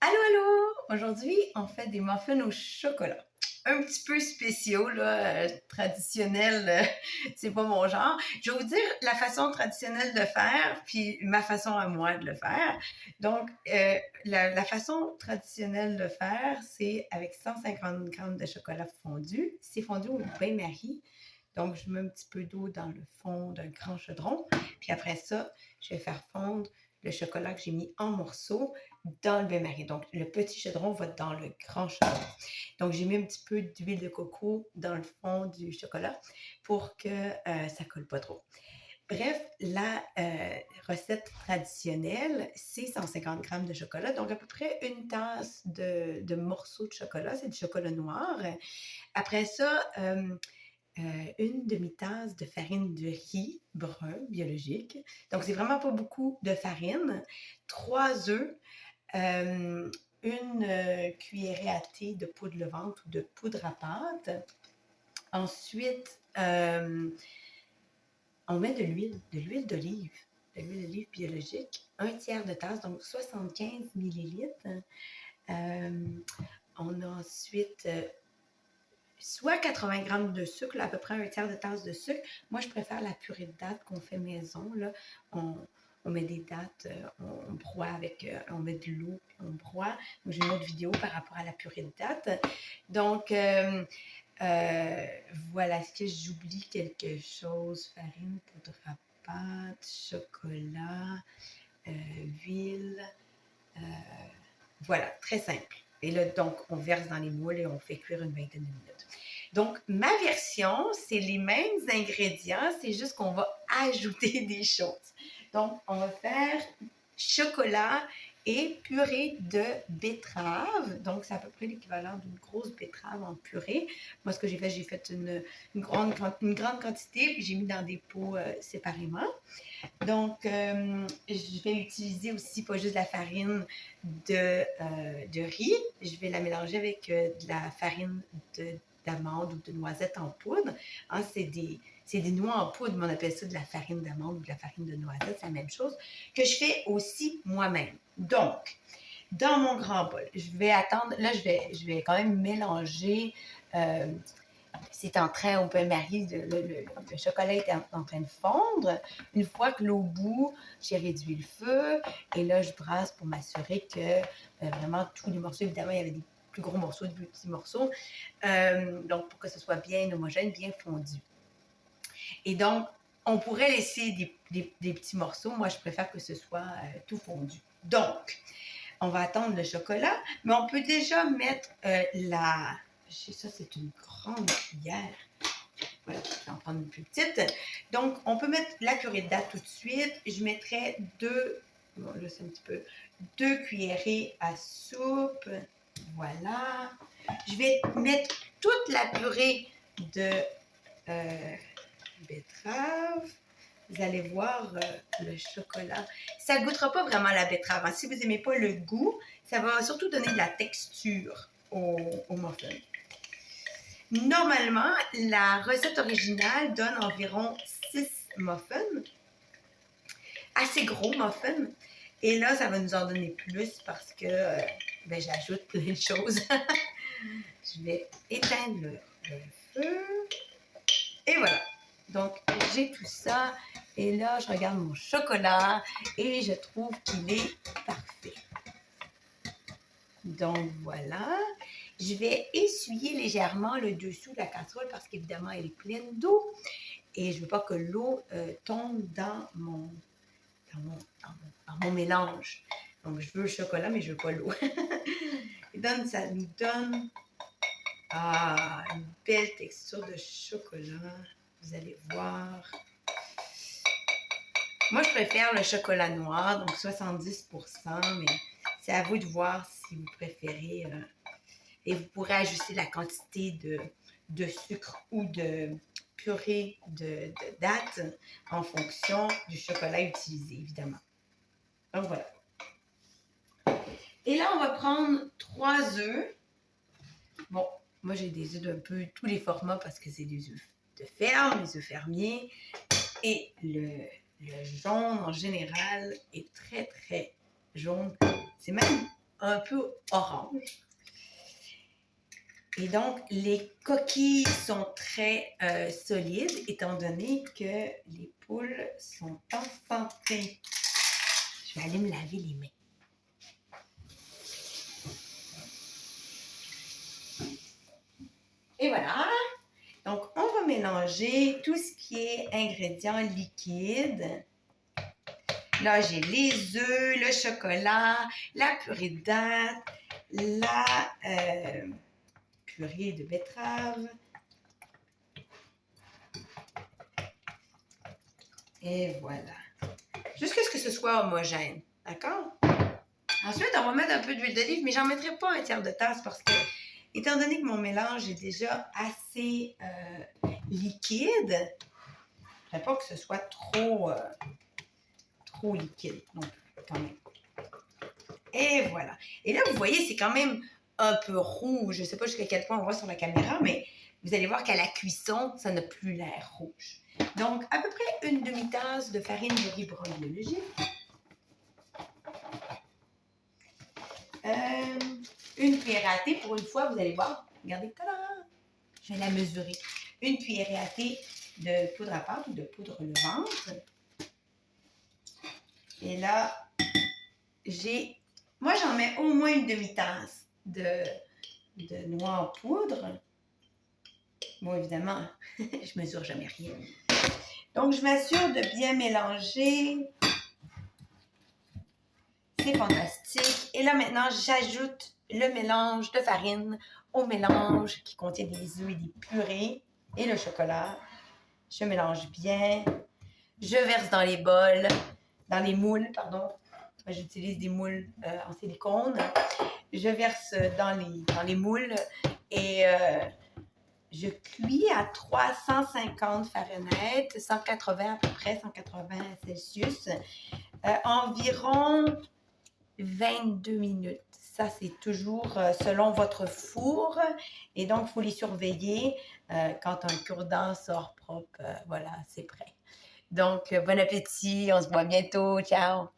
Allô, allô! Aujourd'hui, on fait des muffins au chocolat. Un petit peu spéciaux, là, traditionnels, c'est pas mon genre. Je vais vous dire la façon traditionnelle de faire, puis ma façon à moi de le faire. Donc, la façon traditionnelle de faire, c'est avec 150 grammes de chocolat fondu. C'est fondu au bain-marie. Donc, je mets un petit peu d'eau dans le fond d'un grand chaudron. Puis après ça, je vais faire fondre le chocolat que j'ai mis en morceaux dans le bain-marie. Donc, le petit chaudron va dans le grand chaudron. Donc, j'ai mis un petit peu d'huile de coco dans le fond du chocolat pour que ça colle pas trop. Bref, la recette traditionnelle, c'est 150 grammes de chocolat, donc à peu près une tasse de morceaux de chocolat, c'est du chocolat noir. Après ça, une demi-tasse de farine de riz brun biologique. Donc, c'est vraiment pas beaucoup de farine. 3 œufs, une cuillerée à thé de poudre levante ou de poudre à pâte. Ensuite, on met de l'huile d'olive biologique, un tiers de tasse, donc 75 millilitres. On a ensuite soit 80 grammes de sucre, là, à peu près un tiers de tasse de sucre. Moi, je préfère la purée de dattes qu'on fait maison. Là. On met des dattes, on broie avec, on met de l'eau, puis on broie. Moi, j'ai une autre vidéo par rapport à la purée de dattes. Donc, voilà, est-ce que j'oublie quelque chose? Farine, poudre à pâte, chocolat, huile. Voilà, très simple. Et là, donc, on verse dans les moules et on fait cuire une vingtaine de minutes. Donc, ma version, c'est les mêmes ingrédients, c'est juste qu'on va ajouter des choses. Donc, on va faire chocolat et purée de betterave. Donc, c'est à peu près l'équivalent d'une grosse betterave en purée. Moi, ce que j'ai fait une grande quantité, puis j'ai mis dans des pots séparément. Donc, je vais utiliser aussi pas juste la farine de riz, je vais la mélanger avec de la farine d'amande ou de noisette en poudre. Hein, c'est des noix en poudre, mais on appelle ça de la farine d'amande ou de la farine de noisette, c'est la même chose, que je fais aussi moi-même. Donc, dans mon grand bol, je vais attendre, là, je vais quand même mélanger c'est en train, au bain-marie, le chocolat est en train de fondre. Une fois que l'eau bout, j'ai réduit le feu et là, je brasse pour m'assurer que vraiment tous les morceaux, évidemment, il y avait des plus gros morceaux, des plus petits morceaux. Donc, pour que ce soit bien homogène, bien fondu. Et donc, on pourrait laisser des petits morceaux. Moi, je préfère que ce soit tout fondu. Donc, on va attendre le chocolat, mais on peut déjà mettre ça, c'est une grande cuillère. Voilà, je vais en prendre une plus petite. Donc, on peut mettre la purée de dattes tout de suite. Je mettrai bon, là, c'est un petit peu, 2 cuillerées à soupe. Voilà. Je vais mettre toute la purée de betterave. Vous allez voir le chocolat. Ça ne goûtera pas vraiment la betterave. Hein. Si vous n'aimez pas le goût, ça va surtout donner de la texture au muffin. Normalement, la recette originale donne environ 6 muffins. Assez gros muffins. Et là, ça va nous en donner plus parce que j'ajoute plein de choses. Je vais éteindre le feu. Et voilà. Donc, j'ai tout ça. Et là, je regarde mon chocolat et je trouve qu'il est parfait. Donc, voilà. Je vais essuyer légèrement le dessous de la casserole parce qu'évidemment, elle est pleine d'eau. Et je ne veux pas que l'eau tombe dans mon mélange. Donc, je veux le chocolat, mais je ne veux pas l'eau. Et donc, ça nous donne une belle texture de chocolat. Vous allez voir. Moi, je préfère le chocolat noir, donc 70%, mais c'est à vous de voir si vous préférez. Et vous pourrez ajuster la quantité de sucre ou de purée de dattes en fonction du chocolat utilisé, évidemment. Donc, voilà. Et là, on va prendre 3 œufs. Bon, moi, j'ai des œufs d'un peu tous les formats parce que c'est des œufs de ferme, les œufs fermiers. Et le jaune, en général, est très, très jaune. C'est même un peu orange. Et donc, les coquilles sont très solides, étant donné que les poules sont en santé. Je vais aller me laver les mains. Et voilà. Donc, on va mélanger tout ce qui est ingrédients liquides. Là, j'ai les œufs, le chocolat, la purée de dattes, la purée de betterave. Et voilà. Jusqu'à ce que ce soit homogène. D'accord? Ensuite, on va mettre un peu d'huile d'olive, mais j'en mettrai pas un tiers de tasse parce que, étant donné que mon mélange est déjà assez liquide, je ne veux pas que ce soit trop liquide non plus, quand même. Et voilà. Et là, vous voyez, c'est quand même un peu rouge. Je ne sais pas jusqu'à quel point on voit sur la caméra, mais vous allez voir qu'à la cuisson, ça n'a plus l'air rouge. Donc, à peu près une demi-tasse de farine de riz brun biologique. Une cuillère à thé, pour une fois, vous allez voir. Regardez, tada! Je vais la mesurer. Une cuillère à thé de poudre à pâte ou de poudre levante. Et là, moi, j'en mets au moins une demi-tasse de noix en poudre. Bon, évidemment, je mesure jamais rien. Donc, je m'assure de bien mélanger. C'est fantastique. Et là, maintenant, j'ajoute le mélange de farine au mélange qui contient des œufs et des purées et le chocolat. Je mélange bien. Je verse dans les bols, dans les moules, pardon. J'utilise des moules en silicone. Je verse dans les moules et je cuis à 350 Fahrenheit, 180 à peu près, 180 Celsius, environ 22 minutes. Ça, c'est toujours selon votre four. Et donc, il faut les surveiller. Quand un cure-dent sort propre, voilà, c'est prêt. Donc, bon appétit. On se voit bientôt. Ciao!